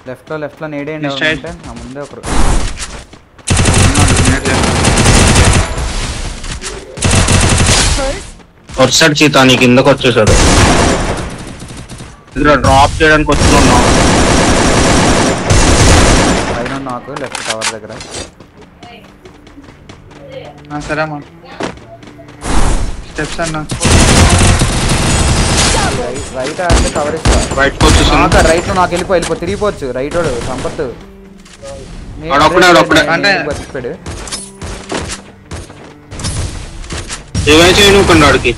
Left లో నేడేయండి అంటే నా ముందే ఒకరు వచ్చాడు చీత నీ కిందకు వచ్చేసాడు డ్రాప్ చేయడానికి వచ్చుకున్నాం పైన నాకు లెఫ్ట్ కవర్ దగ్గర సరే అమ్మా స్టెప్స్ అన్నా రైట్ అంటే కవర్ ఇస్తా రైట్ లో నాకు వెళ్ళిపో తిరిగిపోవచ్చు రైట్ వాడు సంపత్ అంటే బతికిపోయాడు వాడికి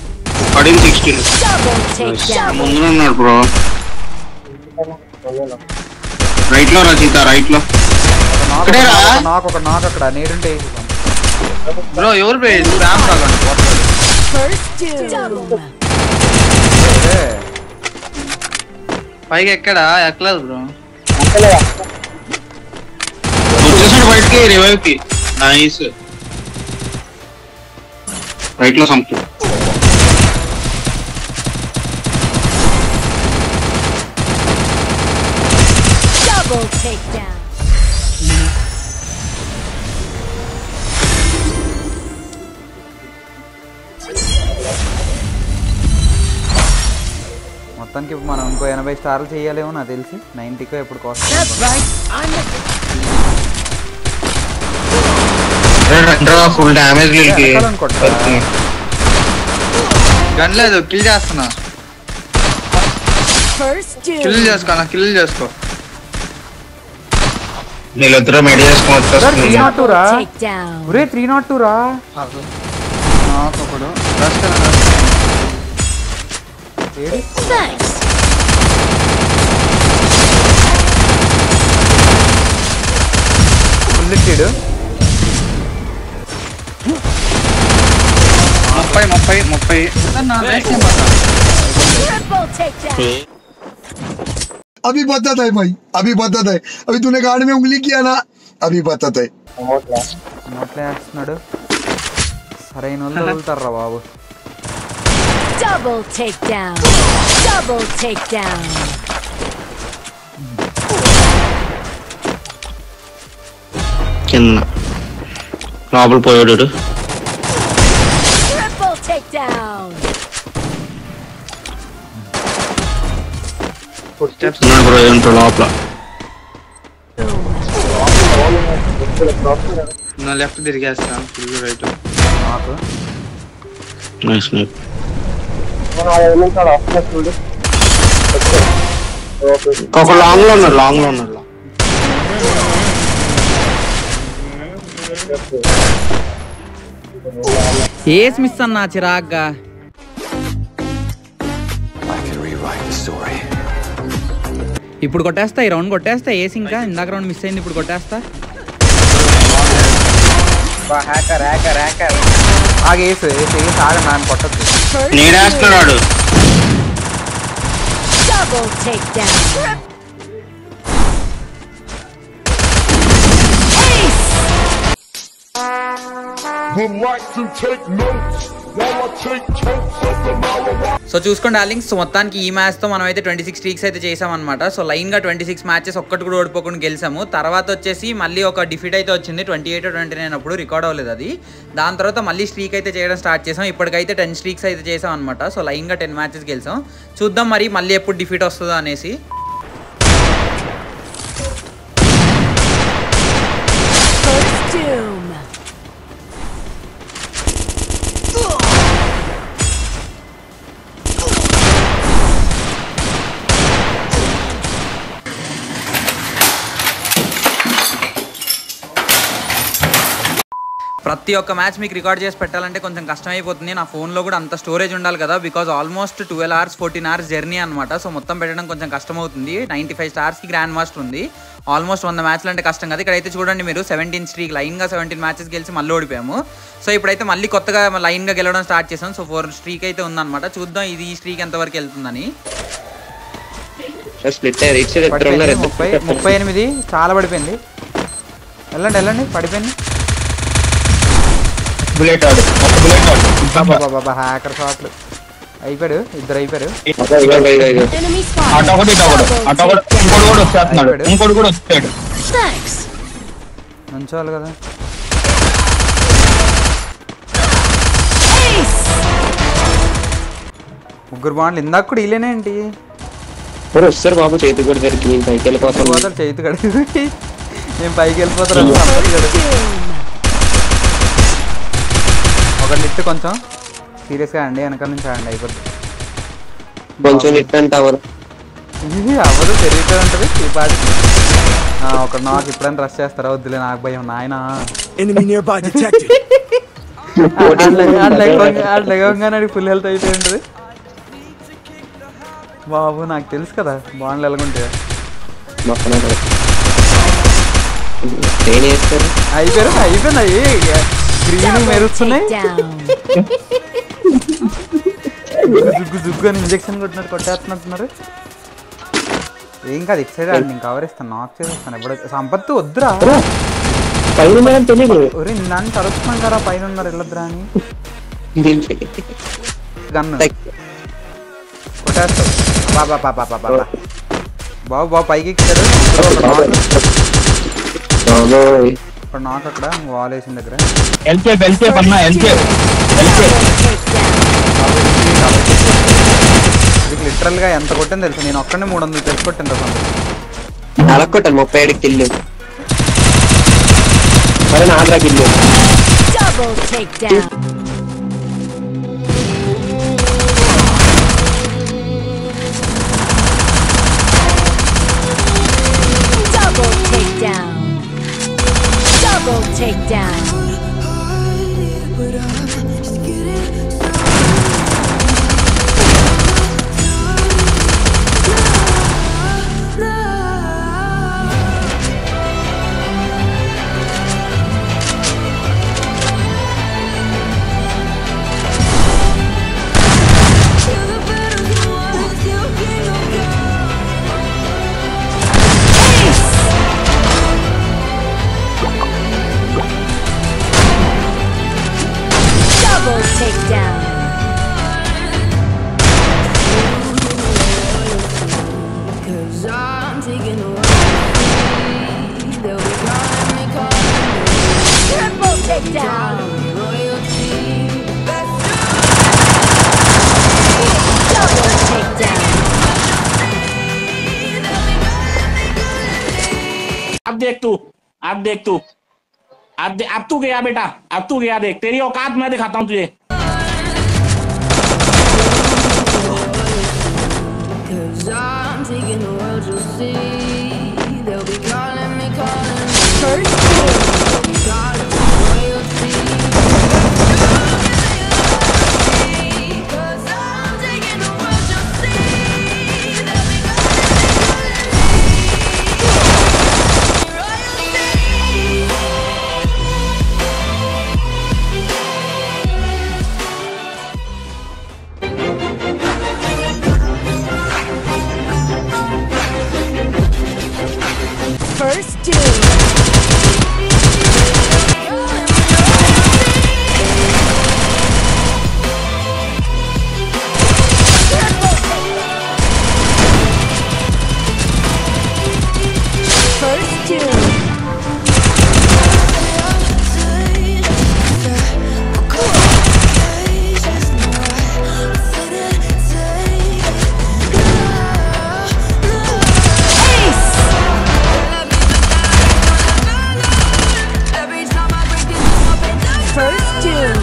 పడింది 16 ముందు ఉన్నాడు బ్రో రైట్ లో రచిత రైట్ లో నాకు అక్కడ నేడుంటే బ్రో ఎవరు పైకి ఎక్కలేదు బ్రో వచ్చేసాడు బయటికి రివైవ్ కి నైస్ రైట్ లో సంపి మొత్తానికి ఇప్పుడు మనం ఇంకో 80 స్టార్లు చేయాలేమో నాకు తెలిసి 90కో ఎప్పుడు కాస్ట్ ఫుల్ డ్యామేజ్ గన్ లేదు కిల్ చేస్తున్నా కిల్ చేసుకో వీళ్ళిద్దరూ మెడి చేసుకొని 302 రా ఒరే 302 రా ఒకడు బుల్లెట్ 30 अभी पता है भाई अभी पता है अभी तूने गाड़ी में उंगली किया ना अभी पता है నోట్లే వేస్తున్నాడు సరైన వాళ్ళు వదులుతారా బాబు Double takedown. కింద లోపల పోయాడు Triple takedown. బ్రో ఏంటో లోపల నా లెఫ్ట్ తిరిగేస్తాను ఫుల్ రైట్ నాకు నైస్ నైస్ ఒక లాంగ్ లో ఉన్నారు ఏస్ మిస్ అన్నా చిరాగ్గా ఇప్పుడు కొట్టేస్తా ఈ రౌండ్ కొట్టేస్తా ఏస్ ఇంకా ఇందాక రౌండ్ మిస్ అయింది ఇప్పుడు కొట్టేస్తా ఆగేసు ఆగ నాన్న కొట్టద్దు నేనేస్తున్నాడు Double takedown. సో చూసుకోండి డార్లింగ్స్ మొత్తానికి ఈ మ్యాచ్ తో మనం అయితే 26 స్ట్రీక్స్ అయితే చేసామన్నమాట సో లైన్ గా 26 మ్యాచెస్ ఒక్కటి కూడా ఓడిపోకుండా గెలిచాము తర్వాత వచ్చేసి మళ్ళీ ఒక డిఫీట్ అయితే వచ్చింది 28-29 అప్పుడు రికార్డ్ అవ్వలేదు అది దాని తర్వాత మళ్ళీ స్ట్రీక్ అయితే చేయడం స్టార్ట్ చేసాం ఇప్పటికైతే 10 స్ట్రీక్స్ అయితే చేసాం అనమాట సో లైన్ గా 10 మ్యాచెస్ గెలిచాం చూద్దాం మరి మళ్ళీ ఎప్పుడు డిఫీట్ వస్తుందో అనేసి ప్రతి ఒక్క మ్యాచ్ మీకు రికార్డ్ చేసి పెట్టాలంటే కొంచెం కష్టమైపోతుంది నా ఫోన్లో కూడా అంత స్టోరేజ్ ఉండాలి కదా because almost 12 hours 14 hours journey అనమాట సో మొత్తం పెట్టడం కొంచెం కష్టమవుతుంది 95 స్టార్స్కి గ్రాండ్ మాస్టర్ ఉంది ఆల్మోస్ట్ 100 మ్యాచ్లు అంటే కష్టం కదా ఇక్కడైతే చూడండి మీరు 17 స్ట్రీక్ లైన్గా 17 మ్యాచెస్ గెలిచి మళ్ళీ ఓడిపోయాము సో ఇప్పుడైతే మళ్ళీ కొత్తగా లైన్గా గెలవడం స్టార్ట్ చేసాం సో 4 స్ట్రీక్ అయితే ఉందన్నమాట చూద్దాం ఇది ఈ స్ట్రీక్ ఎంతవరకు వెళ్తుందని 38 చాలా పడిపోయింది వెళ్ళండి పడిపోయింది బుల్లెట్ హ్యాకర్ షాట్లు అయిపోయాడు, ఇద్దరు అయిపోయారు. Enemy spotted. అటు ఒకటి ఇటు ఒకటి అటు ఒకటి ఇంకోటి కూడా వచ్చేస్తున్నాడు, ఇంకోటి కూడా వచ్చాడు. Thanks. నుంచోవాలి కదా. Ace. ముగ్గురు బాగుండు. ఇందాక కూడా ఇల్లేనే ఏంటి వస్తారు బాబు, చేతి కూడా దొరికి నేను పైకి వెళ్ళిపోతాను. పోతారు చేతి కడిగి నేను పైకి వెళ్ళిపోతారు. ఒకటి ఇట్టు కొంచెం సీరియస్గా అండి, వెనకాల నుంచి ఆడండి అయిపోద్ది. కొంచెం ఇట్టంటే అవరు ఇది ఎవరు తెలియదు ఉంటుంది ఈ పాటి. ఒక నాకు ఎప్పుడైనా రష్ చేస్తారా? వద్దులే, నాకు భయం నాయన. లేవగానే ఫుల్ హెల్త్ అయిపోయి ఉంటుంది బాబు. నాకు తెలుసు కదా బాండ్లు ఎలాగుంటే. అయిపోయినాయి గ్రీన్ మెరుస్తున్నాయి. జుగ్గు జుగ్గు అని ఇంజక్షన్ కొట్టేస్తున్నట్టున్నారు. ఏం కాదు, ఎక్సైడ్ ఆడి నేను కవర్ ఇస్తాను, నాక్ చేసేస్తాను. ఎప్పుడు సంపత్తు వద్దురా, ఒరే నన్ను తరుస్తున్నాం కదా పైన ఉన్నారు వెళ్ళొద్దురా అని. గన్ను కొట్టేస్తావు బాబా పాపా పాపా బాబు బాబు పైకి ఎక్కాడు. ఇక్కడ నాకు అక్కడ వాల్ వేసిన దగ్గర ఇది లిటరల్ గా ఎంత కొట్టింది తెలుసు. నేను ఒక్కడే 300 తెచ్చి కొట్టింది అలా కొట్టాను. 37 kill Andhra kill. Double takedown. Double takedown. Double takedown. Double takedown. Triple takedown. Double takedown. अब देख तू, अब देख तू, अब तू गया बेटा, अब तू गया। देख तेरी औकात मैं दिखाता हूँ तुझे। First dude. First dude. First dude.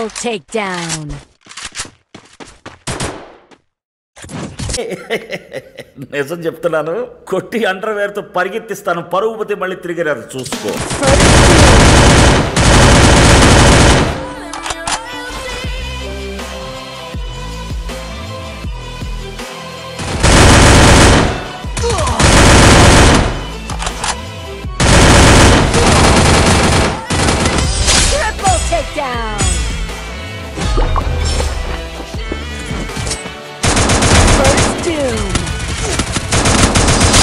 Double takedown. నిజం చెప్తున్నాను, కొట్టి అండర్వేర్ తో పరిగెత్తిస్తాను, పరుగు పోతే మళ్ళీ తిరిగి రాదు, చూసుకో. Triple takedown. First doom.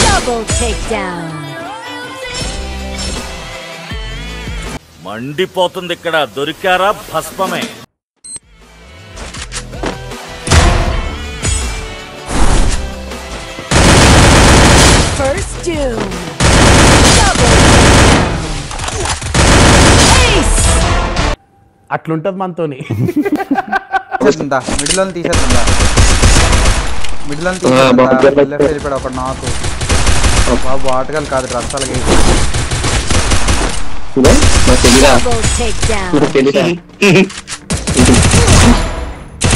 Double takedown. మండిపోతుంది ఇక్కడ, దొరికారా భస్మమే. First doom. Double takedown. Ace. అట్లుంటది మనతోని. తీసేస్తుందా మిడిల్ అని తీసేస్తుందా మిడిల్ అని లెఫ్ట్ వెళ్ళిపోయాడు ఒకటి నాకు బాబు ఆటగాలు కాదు రస్తాలకి Double takedown.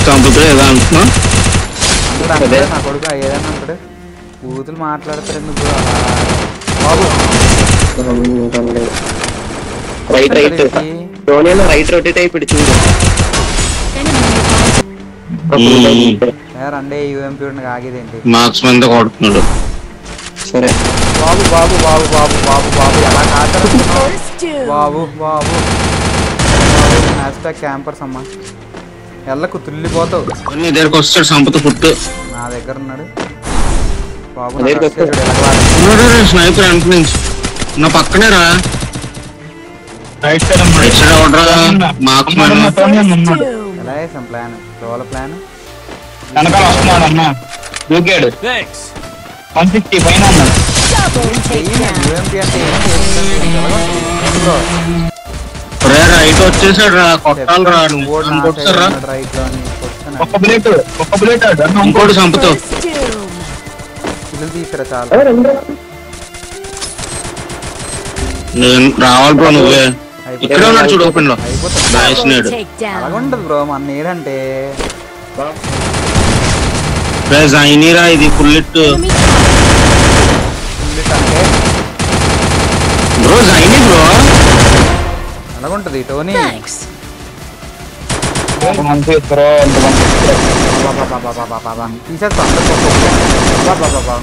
చంపుతా ఏదో అంటున్నా. నా కొడుకు ఏదైనా అంటాడు కూతులు మాట్లాడతారు ఎందుకు బాబు రైట్ రైట్ ధోనిలో రైట్ రొటేట్ అయిపోయి చూడు. రండే యూఎంపీ ఉండగా ఆగేదేంటి మార్క్స్ మంది కొడుతున్నాడు. సరే బాబు బాబు బాబు బాబు బాబు బాబు ఎలా కాదు First doom. బాబు బాబు హ్యాష్టాగ్ క్యాంపర్స్ అమ్మా ఎల్లకు తుల్లిపోతావు నీ దగ్గరకు వస్తాడు సంపద పుట్టు. నా దగ్గర ఉన్నాడు బాబు నా దగ్గరికి వస్తాడు. స్నైపర్ వెనక నుంచి నా పక్కనే రా. రైట్ సైడ్ ఎవడరా మార్క్స్ మ్యాన్. First doom. ఎలా వేసాం ప్లాన్ రోల ప్లాన్ వెనకాల వస్తున్నాడు అన్న. దూకాడు 160 పైన ఉన్నాడు. Double takedown. యూఎంపీ అంటే రైట్ వచ్చేసాడు రా, కొట్టాలి రా. కొట్టారా రైట్ లో ఒక్క బుల్లెట్ ఇంకోటి చంపుతావు. First doom. పిల్లలు తీసుకురా చాలా నేను రావాలి బ్రో, నువ్వే ఇక్కడ ఉన్నాడు చూడు ఓపెన్ లో. నైస్ Double నేడు takedown. అలాగ ఉంటుంది బ్రో మన నేడంటే అయినరా ఇది బుల్లెట్ Enemy అంటే బ్రో. అయిని బ్రో అలాగుంటది టోనీ Thanks. తీసేస్తా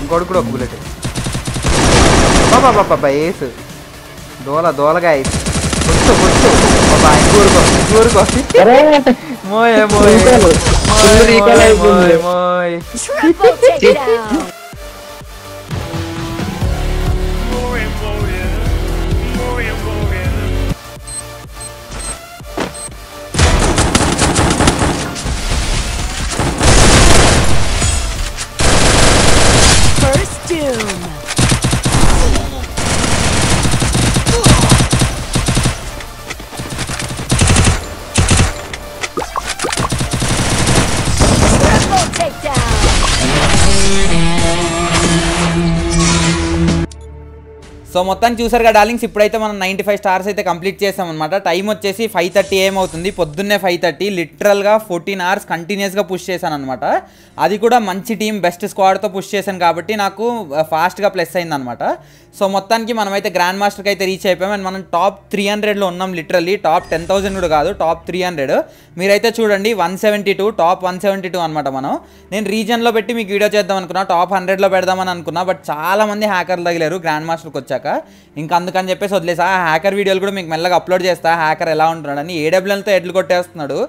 ఇంకోటి కూడా ఒక బుల్లెట్ బాబా ఏసు దోలగా ఏసు కూర్చో బాబా ఇంకూరుకో మోయే మోయ్ Triple takedown. First doom. Triple takedown. So మొత్తానికి చూసారు కదా డార్లింగ్స్, ఇప్పుడైతే మనం 95 స్టార్స్ అయితే కంప్లీట్ చేసాం అనమాట. టైం వచ్చేసి 5:30 AM అవుతుంది, పొద్దున్నే 5:30. లిటరల్గా 14 hours కంటిన్యూస్గా పుష్ చేశాను అనమాట. అది కూడా మంచి టీం బెస్ట్ స్క్వాడ్తో పుష్ చేశాను కాబట్టి నాకు ఫాస్ట్గా ప్లస్ అయిందనమాట. సో మొత్తానికి మనమైతే గ్రాండ్ మాస్టర్కి అయితే రీచ్ అయిపోయాం. అండ్ మనం టాప్ 300లో ఉన్నాం. లిటరల్లీ టాప్ 10,000 కూడా కాదు, టాప్ 300. మీరైతే చూడండి 172, టాప్ 172 అనమాట. మనం నేను రీజన్లో పెట్టి మీకు వీడియో చేద్దాం అనుకున్నా, టాప్ 100లో పెడదామని అనుకున్నా. బట్ చాలామంది హ్యాకర్లు తగిలారు గ్రాండ్ మాస్టర్కి వచ్చాక. ఇంకా అందుకని చెప్పేసి వదిలేసా. హ్యాకర్ వీడియోలు కూడా మీకు మెల్లగా అప్లోడ్ చేస్తా, హ్యాకర్ ఎలా ఉంటున్నాడని. AWLతో ఎడ్లు కొట్టేస్తున్నాడు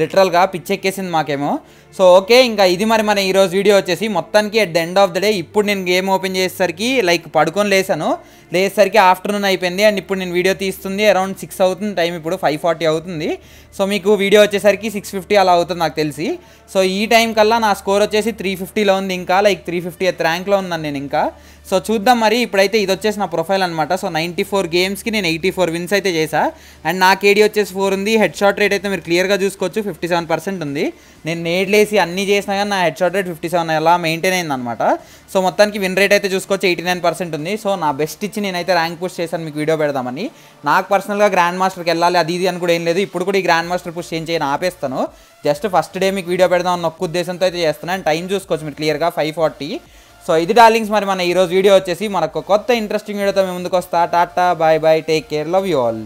లిటరల్గా, పిచ్చెక్కేసింది మాకేమో. సో ఓకే, ఇంకా ఇది మరి మన ఈరోజు వీడియో వచ్చేసి మొత్తానికి at the end of the day. ఇప్పుడు నేను గేమ్ ఓపెన్ చేసేసరికి లైక్ పడుకొని లేసరికి ఆఫ్టర్నూన్ అయిపోయింది. అండ్ ఇప్పుడు నేను వీడియో తీస్తుంది అరౌండ్ 6 అవుతుంది టైం, ఇప్పుడు 5:40 అవుతుంది. సో మీకు వీడియో వచ్చేసరికి 6:50 అలా అవుతుంది నాకు తెలిసి. సో ఈ టైం కల్లా నా స్కోర్ వచ్చేసి 350లో ఉంది, ఇంకా లైక్ 350th ర్యాంక్లో ఉన్నాను నేను ఇంకా. సో చూద్దాం మరి. ఇప్పుడైతే ఇది వచ్చేసి నా ప్రొఫైల్ అనమాట. సో 94 గేమ్స్కి నేను 84 విన్స్ అయితే చేసా. అండ్ నా కేడీ వచ్చేసి 4 ఉంది. హెడ్ షాట్ రేట్ అయితే మీరు క్లియర్గా చూసుకోవచ్చు 57% ఉంది. నేను నేడ్లేసి అన్నీ చేసినా కానీ నా హెడ్ షాట్ రేట్ 57 ఎలా మెయింటైన్ అయిందనమాట. సో మొత్తానికి విన్ రేట్ అయితే చూసుకోవచ్చు 89% ఉంది. సో నా బెస్ట్ ఇచ్చి నేనైతే ర్యాంక్ పుష్ చేశాను మీకు వీడియో పెడదామని. నాకు పర్సనల్గా గ్రాండ్ మాస్టర్కి వెళ్ళాలి అది ఇది అని కూడా ఏం లేదు. ఇప్పుడు కూడా ఈ గ్రాండ్ మాస్టర్ పుష్ ఏం చేయని ఆపేస్తాను. జస్ట్ ఫస్ట్ డే మీకు వీడియో పెడదాం అన్న ఒక్క ఉద్దేశంతో అయితే చేస్తున్నాను. అండ్ టైం చూసుకోవచ్చు మీరు క్లియర్గా 5:40. సో ఇది డార్లింగ్స్ మరి మన ఈరోజు వీడియో వచ్చేసి మనకు కొత్త ఇంట్రెస్టింగ్ వీడియోతో మేము ముందుకు వస్తా. Tata bye bye, take care, love you all.